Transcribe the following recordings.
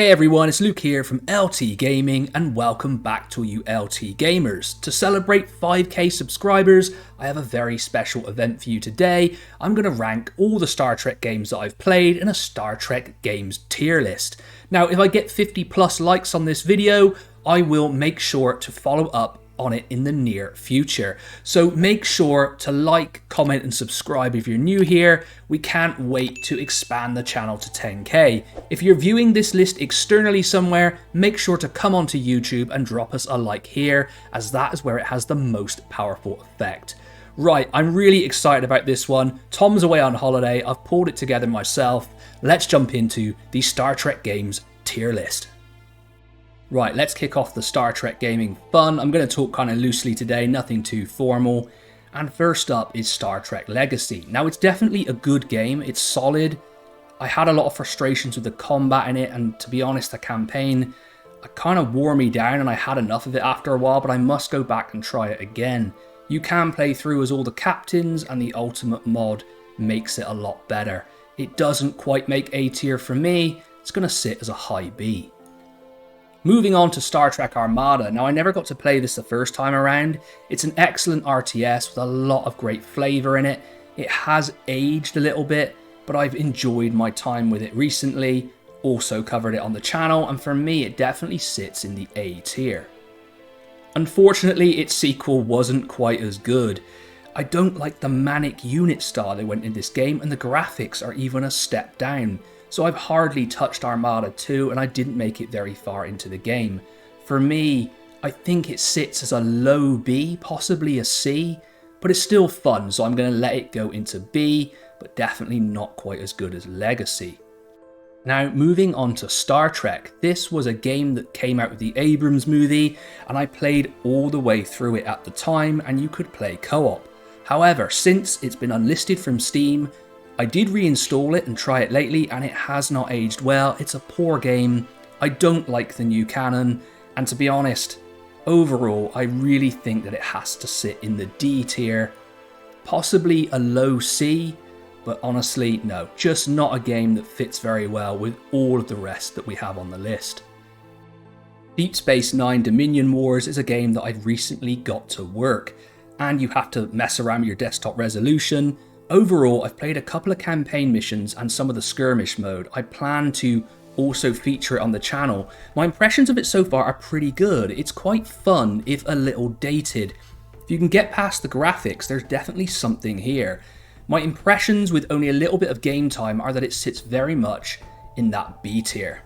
Hey everyone, it's Luke here from LT Gaming and welcome back to you LT Gamers. To celebrate 5k subscribers, I have a very special event for you today. I'm going to rank all the Star Trek games that I've played in a Star Trek games tier list. Now if I get 50 plus likes on this video, I will make sure to follow up on it in the near future. So make sure to like, comment and subscribe if you're new here. We can't wait to expand the channel to 10k. If you're viewing this list externally somewhere, make sure to come onto YouTube and drop us a like here, as that is where it has the most powerful effect. Right, I'm really excited about this one. Tom's away on holiday, I've pulled it together myself. Let's jump into the Star Trek games tier list. Right, let's kick off the Star Trek gaming fun. I'm going to talk kind of loosely today, nothing too formal. And first up is Star Trek Legacy. Now, it's definitely a good game. It's solid. I had a lot of frustrations with the combat in it, and to be honest, the campaign kind of wore me down and I had enough of it after a while, but I must go back and try it again. You can play through as all the captains, and the ultimate mod makes it a lot better. It doesn't quite make A tier for me. It's going to sit as a high B. Moving on to Star Trek Armada. Now, I never got to play this the first time around. It's an excellent RTS with a lot of great flavour in it. It has aged a little bit, but I've enjoyed my time with it recently. Also covered it on the channel, and for me, it definitely sits in the A tier. Unfortunately, its sequel wasn't quite as good. I don't like the manic unit style they went in this game, and the graphics are even a step down. So I've hardly touched Armada 2 and I didn't make it very far into the game. For me, I think it sits as a low B, possibly a C, but it's still fun, so I'm going to let it go into B, but definitely not quite as good as Legacy. Now, moving on to Star Trek. This was a game that came out with the Abrams movie, and I played all the way through it at the time, and you could play co-op. However, since it's been unlisted from Steam, I did reinstall it and try it lately, and it has not aged well. It's a poor game. I don't like the new canon, and to be honest, overall, I really think that it has to sit in the D tier, possibly a low C, but honestly, no, just not a game that fits very well with all of the rest that we have on the list. Deep Space Nine Dominion Wars is a game that I've recently got to work, and you have to mess around with your desktop resolution. Overall, I've played a couple of campaign missions and some of the skirmish mode. I plan to also feature it on the channel. My impressions of it so far are pretty good. It's quite fun, if a little dated. If you can get past the graphics, there's definitely something here. My impressions with only a little bit of game time are that it sits very much in that B tier.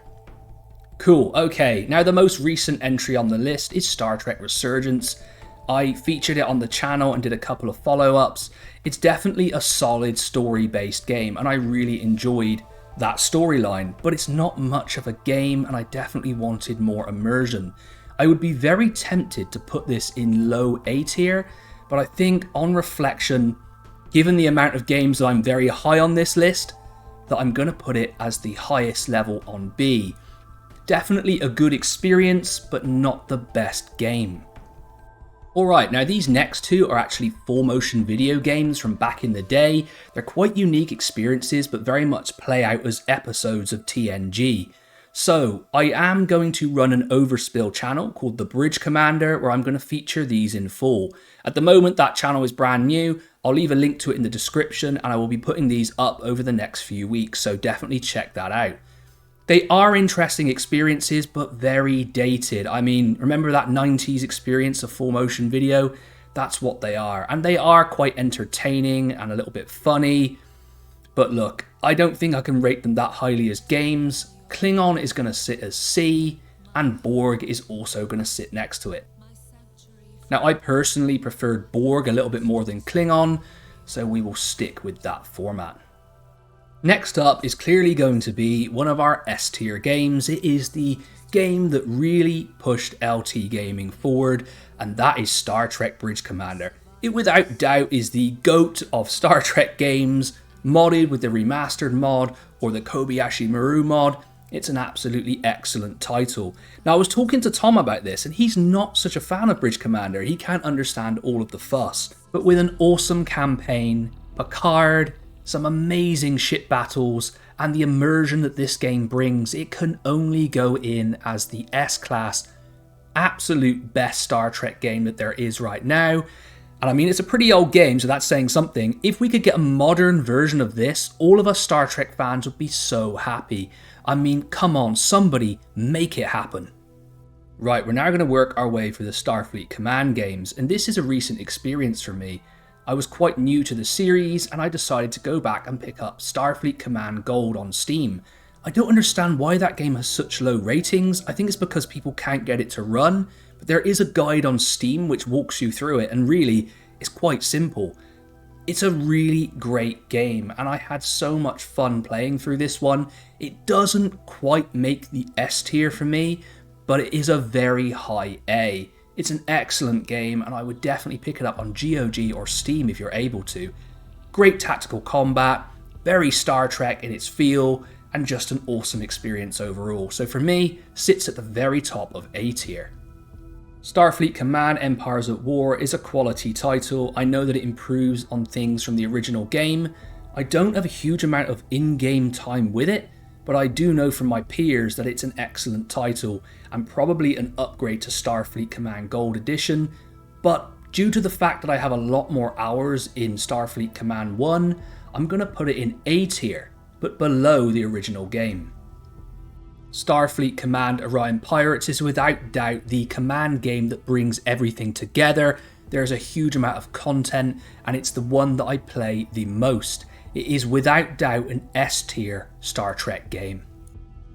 Cool, okay, now the most recent entry on the list is Star Trek Resurgence. I featured it on the channel and did a couple of follow-ups. It's definitely a solid story-based game, and I really enjoyed that storyline, but it's not much of a game, and I definitely wanted more immersion. I would be very tempted to put this in low A tier, but I think on reflection, given the amount of games that I'm very high on this list, that I'm going to put it as the highest level on B. Definitely a good experience, but not the best game. Alright, now these next two are actually full motion video games from back in the day. They're quite unique experiences, but very much play out as episodes of TNG. So, I am going to run an overspill channel called The Bridge Commander, where I'm going to feature these in full. At the moment, that channel is brand new. I'll leave a link to it in the description, and I will be putting these up over the next few weeks, so definitely check that out. They are interesting experiences, but very dated. I mean, remember that 90s experience of full motion video? That's what they are. And they are quite entertaining and a little bit funny. But look, I don't think I can rate them that highly as games. Klingon is going to sit as C, and Borg is also going to sit next to it. Now, I personally preferred Borg a little bit more than Klingon, so we will stick with that format. Next up is clearly going to be one of our S tier games. It is the game that really pushed LT gaming forward, and that is Star Trek Bridge Commander. It without doubt is the GOAT of Star Trek games, modded with the remastered mod or the Kobayashi Maru mod. It's an absolutely excellent title. Now, I was talking to Tom about this, and he's not such a fan of Bridge Commander. He can't understand all of the fuss. But with an awesome campaign, Picard, some amazing ship battles, and the immersion that this game brings, it can only go in as the S-Class absolute best Star Trek game that there is right now. And I mean, it's a pretty old game, so that's saying something. If we could get a modern version of this, all of us Star Trek fans would be so happy. I mean, come on, somebody make it happen. Right, we're now going to work our way through the Starfleet Command games, and this is a recent experience for me. I was quite new to the series, and I decided to go back and pick up Starfleet Command Gold on Steam. I don't understand why that game has such low ratings. I think it's because people can't get it to run, but there is a guide on Steam which walks you through it, and really, it's quite simple. It's a really great game, and I had so much fun playing through this one. It doesn't quite make the S tier for me, but it is a very high A. It's an excellent game, and I would definitely pick it up on GOG or Steam if you're able to. Great tactical combat, very Star Trek in its feel, and just an awesome experience overall. So for me, sits at the very top of A tier. Starfleet Command Empires at War is a quality title. I know that it improves on things from the original game. I don't have a huge amount of in-game time with it, but I do know from my peers that it's an excellent title and probably an upgrade to Starfleet Command Gold Edition, but due to the fact that I have a lot more hours in Starfleet Command 1, I'm going to put it in A tier, but below the original game. Starfleet Command Orion Pirates is without doubt the command game that brings everything together. There's a huge amount of content, and it's the one that I play the most. It is without doubt an S tier Star Trek game.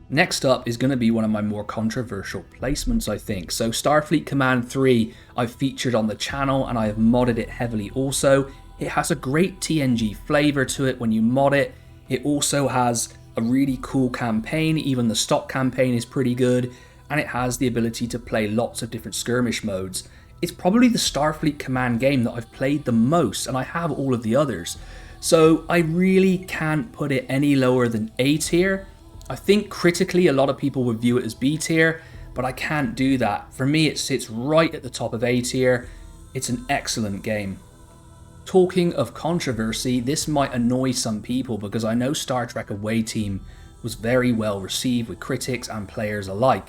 Next up is going to be one of my more controversial placements, I think. So Starfleet Command 3 I've featured on the channel, and I have modded it heavily also. It has a great TNG flavour to it when you mod it. It also has a really cool campaign, even the stock campaign is pretty good, and it has the ability to play lots of different skirmish modes. It's probably the Starfleet Command game that I've played the most, and I have all of the others. So I really can't put it any lower than A tier. I think critically a lot of people would view it as B tier, but I can't do that. For me, it sits right at the top of A tier. It's an excellent game. Talking of controversy, this might annoy some people because I know Star Trek Away Team was very well received with critics and players alike.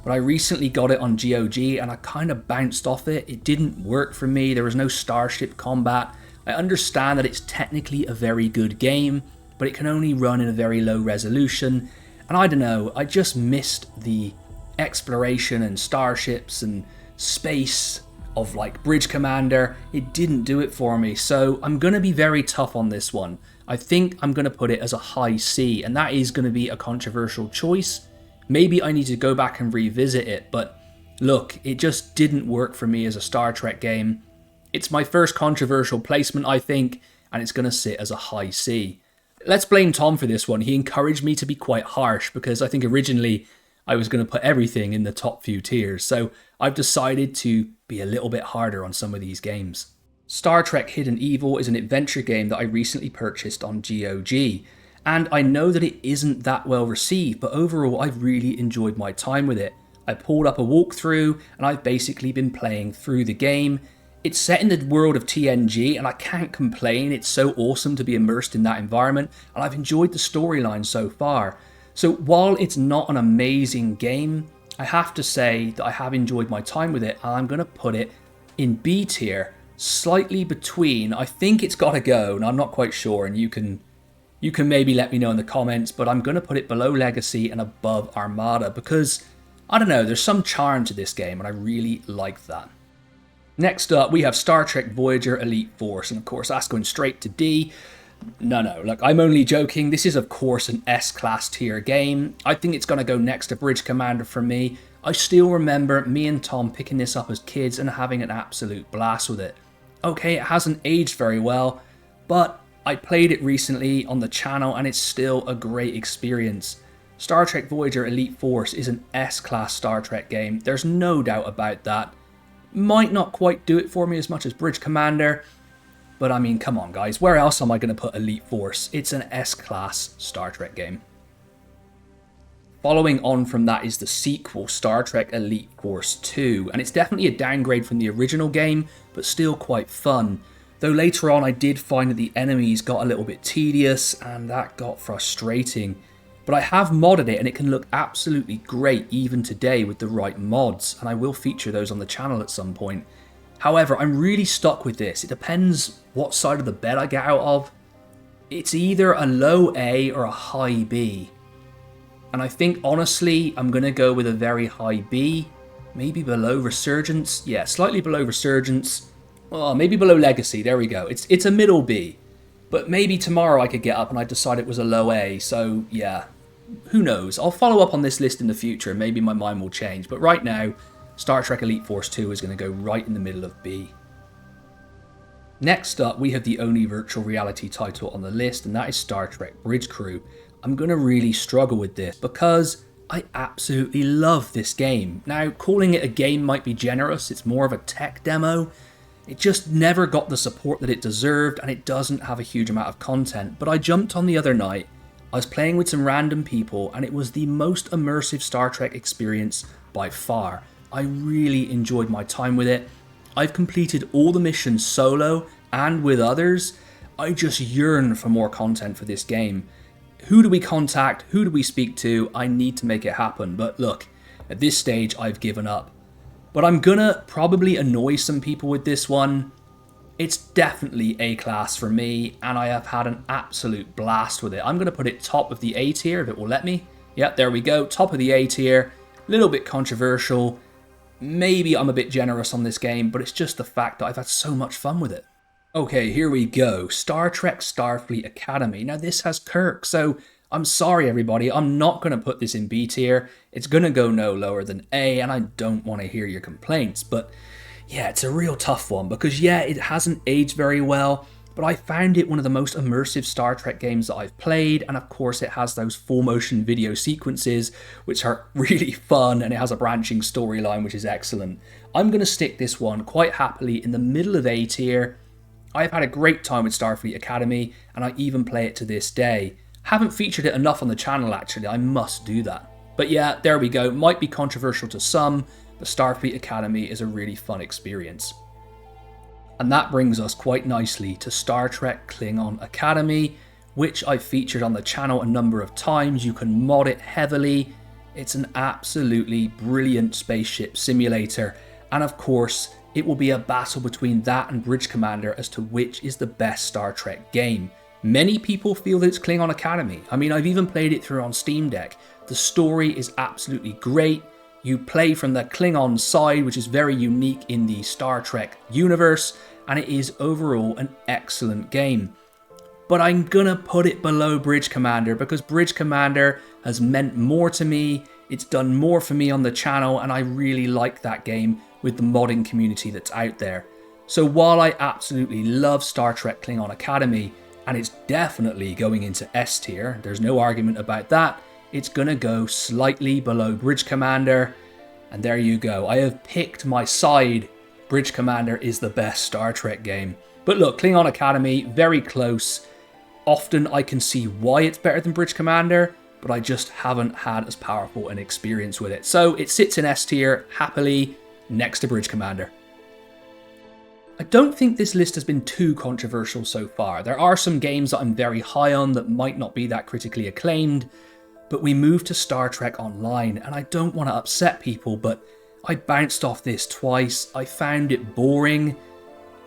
But I recently got it on GOG and I kind of bounced off it. It didn't work for me. There was no starship combat. I understand that it's technically a very good game, but it can only run in a very low resolution. And I don't know, I just missed the exploration and starships and space of like Bridge Commander. It didn't do it for me, so I'm going to be very tough on this one. I think I'm going to put it as a high C, and that is going to be a controversial choice. Maybe I need to go back and revisit it, but look, it just didn't work for me as a Star Trek game. It's my first controversial placement, I think, and it's going to sit as a high C. Let's blame Tom for this one. He encouraged me to be quite harsh because I think originally I was going to put everything in the top few tiers, so I've decided to be a little bit harder on some of these games. Star Trek Hidden Evil is an adventure game that I recently purchased on GOG, and I know that it isn't that well received, but overall I've really enjoyed my time with it. I pulled up a walkthrough and I've basically been playing through the game. It's set in the world of TNG and I can't complain. It's so awesome to be immersed in that environment, and I've enjoyed the storyline so far. So while it's not an amazing game, I have to say that I have enjoyed my time with it, and I'm going to put it in B tier, slightly between. I think it's got to go, and I'm not quite sure, and you can maybe let me know in the comments, but I'm going to put it below Legacy and above Armada because, I don't know, there's some charm to this game, and I really like that. Next up, we have Star Trek Voyager Elite Force, and of course that's going straight to D. No, look, I'm only joking. This is, of course, an S-class tier game. I think it's going to go next to Bridge Commander for me. I still remember me and Tom picking this up as kids and having an absolute blast with it. Okay, it hasn't aged very well, but I played it recently on the channel and it's still a great experience. Star Trek Voyager Elite Force is an S-class Star Trek game. There's no doubt about that. Might not quite do it for me as much as Bridge Commander, but I mean, come on guys, where else am I going to put Elite Force? It's an S-class Star Trek game. Following on from that is the sequel, Star Trek Elite Force 2, and it's definitely a downgrade from the original game, but still quite fun. Though later on I did find that the enemies got a little bit tedious and that got frustrating. But I have modded it and it can look absolutely great even today with the right mods, and I will feature those on the channel at some point. However, I'm really stuck with this. It depends what side of the bed I get out of. It's either a low A or a high B. And I think honestly I'm going to go with a very high B. Maybe below Resurgence. Yeah, slightly below Resurgence. Oh, maybe below Legacy. There we go. It's a middle B. But maybe tomorrow I could get up and I'd decide it was a low A. So yeah, who knows. I'll follow up on this list in the future. Maybe my mind will change. But right now, Star Trek Elite Force 2 is going to go right in the middle of B. Next up, we have the only virtual reality title on the list, and that is Star Trek Bridge Crew. I'm going to really struggle with this because I absolutely love this game. Now, calling it a game might be generous. It's more of a tech demo. It just never got the support that it deserved, and it doesn't have a huge amount of content. But I jumped on the other night, I was playing with some random people, and it was the most immersive Star Trek experience by far. I really enjoyed my time with it. I've completed all the missions solo and with others. I just yearn for more content for this game. Who do we contact? Who do we speak to? I need to make it happen. But look, at this stage, I've given up. But I'm gonna probably annoy some people with this one. It's definitely A-class for me, and I have had an absolute blast with it. I'm gonna put it top of the A tier if it will let me. Yep, there we go, top of the A tier. A little bit controversial. Maybe I'm a bit generous on this game, but it's just the fact that I've had so much fun with it. Okay, here we go. Star Trek Starfleet Academy. Now this has Kirk, so I'm sorry everybody, I'm not going to put this in B tier. It's going to go no lower than A, and I don't want to hear your complaints. But yeah, it's a real tough one because yeah, it hasn't aged very well, but I found it one of the most immersive Star Trek games that I've played, and of course it has those full motion video sequences which are really fun, and it has a branching storyline which is excellent. I'm going to stick this one quite happily in the middle of A tier. I've had a great time with Starfleet Academy, and I even play it to this day. Haven't featured it enough on the channel actually, I must do that. But yeah, there we go, might be controversial to some, but Starfleet Academy is a really fun experience. And that brings us quite nicely to Star Trek Klingon Academy, which I've featured on the channel a number of times. You can mod it heavily. It's an absolutely brilliant spaceship simulator, and of course, it will be a battle between that and Bridge Commander as to which is the best Star Trek game. Many people feel that it's Klingon Academy. I mean, I've even played it through on Steam Deck. The story is absolutely great. You play from the Klingon side, which is very unique in the Star Trek universe, and it is overall an excellent game. But I'm gonna put it below Bridge Commander because Bridge Commander has meant more to me. It's done more for me on the channel, and I really like that game with the modding community that's out there. So while I absolutely love Star Trek Klingon Academy, and it's definitely going into S tier, there's no argument about that, it's gonna go slightly below Bridge Commander, and there you go. I have picked my side. Bridge Commander is the best Star Trek game. But look, Klingon Academy, very close. Often I can see why it's better than Bridge Commander, but I just haven't had as powerful an experience with it. So it sits in S tier, happily, next to Bridge Commander. I don't think this list has been too controversial so far. There are some games that I'm very high on that might not be that critically acclaimed, but we moved to Star Trek Online, and I don't want to upset people, but I bounced off this twice. I found it boring.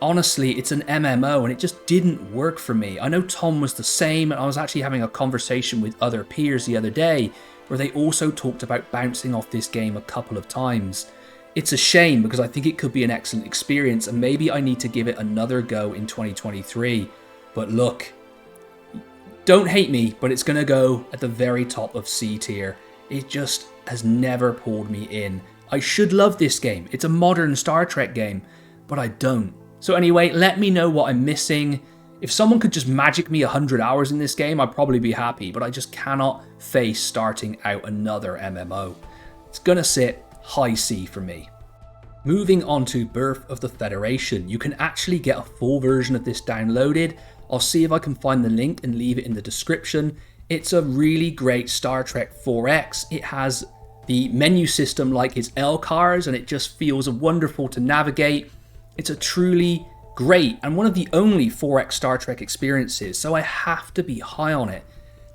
Honestly, it's an MMO and it just didn't work for me. I know Tom was the same, and I was actually having a conversation with other peers the other day where they also talked about bouncing off this game a couple of times. It's a shame because I think it could be an excellent experience, and maybe I need to give it another go in 2023. But look, don't hate me, but it's going to go at the very top of C tier. It just has never pulled me in. I should love this game. It's a modern Star Trek game, but I don't. So anyway, let me know what I'm missing. If someone could just magic me 100 hours in this game, I'd probably be happy, but I just cannot face starting out another MMO. It's gonna sit high C for me. Moving on to Birth of the Federation. You can actually get a full version of this downloaded. I'll see if I can find the link and leave it in the description. It's a really great Star Trek 4X. It has the menu system like its L cars, and it just feels wonderful to navigate. It's a truly great and one of the only 4X Star Trek experiences, so I have to be high on it.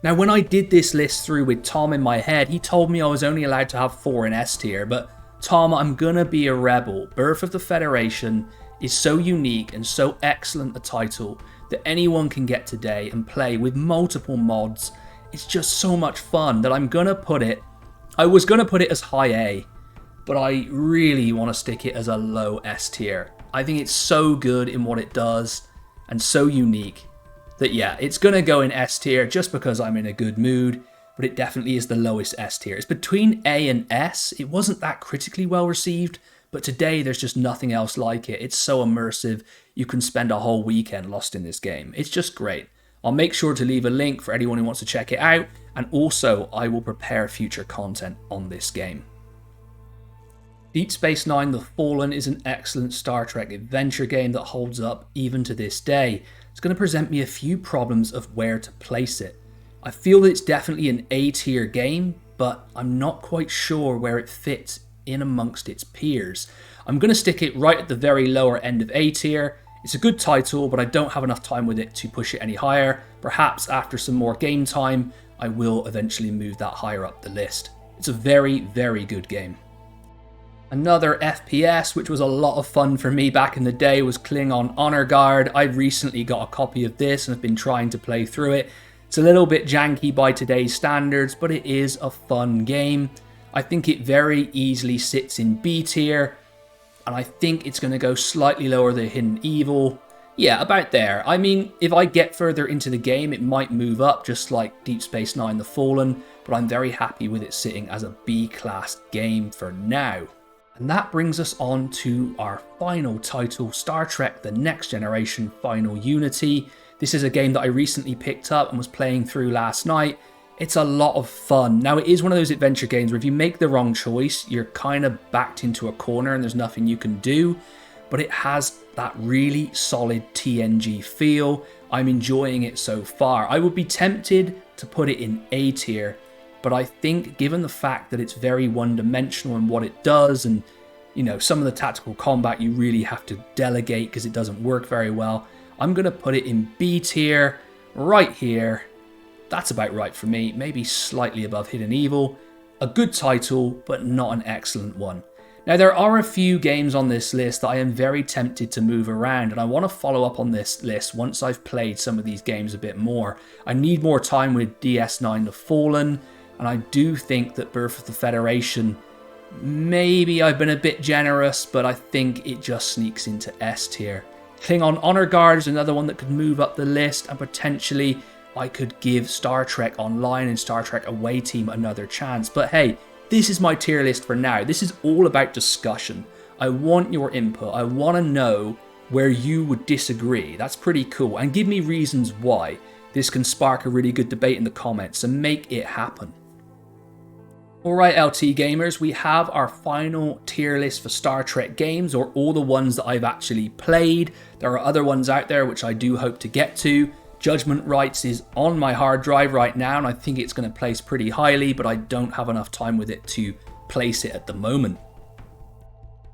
Now, when I did this list through with Tom in my head, he told me I was only allowed to have 4 in S tier, but Tom, I'm gonna be a rebel. Birth of the Federation is so unique and so excellent a title that anyone can get today and play with multiple mods. It's just so much fun that I was gonna put it as high A, but I really want to stick it as a low S tier. I think it's so good in what it does and so unique that yeah, it's going to go in S tier just because I'm in a good mood, but it definitely is the lowest S tier. It's between A and S. It wasn't that critically well received, but today there's just nothing else like it. It's so immersive. You can spend a whole weekend lost in this game. It's just great. I'll make sure to leave a link for anyone who wants to check it out, and also I will prepare future content on this game. Deep Space Nine: The Fallen is an excellent Star Trek adventure game that holds up even to this day. It's going to present me a few problems of where to place it. I feel that it's definitely an A tier game, but I'm not quite sure where it fits in amongst its peers. I'm going to stick it right at the very lower end of A tier. It's a good title, but I don't have enough time with it to push it any higher. Perhaps after some more game time, I will eventually move that higher up the list. It's a very, very good game. Another FPS, which was a lot of fun for me back in the day, was Klingon Honor Guard. I recently got a copy of this and have been trying to play through it. It's a little bit janky by today's standards, but it is a fun game. I think it very easily sits in B tier, and I think it's going to go slightly lower than Hidden Evil. Yeah, about there. I mean, if I get further into the game, it might move up, just like Deep Space Nine: The Fallen, but I'm very happy with it sitting as a B-class game for now. And that brings us on to our final title, Star Trek: The Next Generation Final Unity. This is a game that I recently picked up and was playing through last night. It's a lot of fun. Now, it is one of those adventure games where if you make the wrong choice, you're kind of backed into a corner and there's nothing you can do. But it has that really solid TNG feel. I'm enjoying it so far. I would be tempted to put it in A tier, but I think given the fact that it's very one-dimensional in what it does, and you know, some of the tactical combat you really have to delegate because it doesn't work very well, I'm going to put it in B tier, right here. That's about right for me, maybe slightly above Hidden Evil. A good title, but not an excellent one. Now, there are a few games on this list that I am very tempted to move around, and I want to follow up on this list once I've played some of these games a bit more. I need more time with DS9: The Fallen, and I do think that Birth of the Federation, maybe I've been a bit generous, but I think it just sneaks into S tier. Klingon Honor Guard is another one that could move up the list, and potentially I could give Star Trek Online and Star Trek Away Team another chance. But hey, this is my tier list for now. This is all about discussion. I want your input. I want to know where you would disagree. That's pretty cool. And give me reasons why. This can spark a really good debate in the comments and make it happen. Alright, LT gamers, we have our final tier list for Star Trek games, or all the ones that I've actually played. There are other ones out there which I do hope to get to. Judgment Rights is on my hard drive right now, and I think it's going to place pretty highly, but I don't have enough time with it to place it at the moment.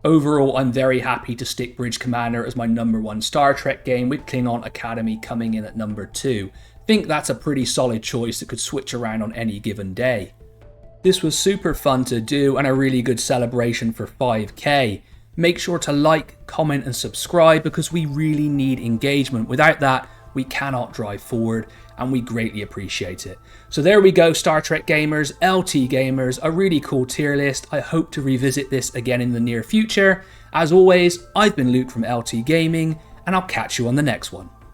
Overall, I'm very happy to stick Bridge Commander as my #1 Star Trek game, with Klingon Academy coming in at #2. I think that's a pretty solid choice that could switch around on any given day. This was super fun to do and a really good celebration for 5k. Make sure to like, comment and subscribe because we really need engagement. Without that, we cannot drive forward, and we greatly appreciate it. So there we go, Star Trek gamers, LT gamers, a really cool tier list. I hope to revisit this again in the near future. As always, I've been Luke from LT Gaming, and I'll catch you on the next one.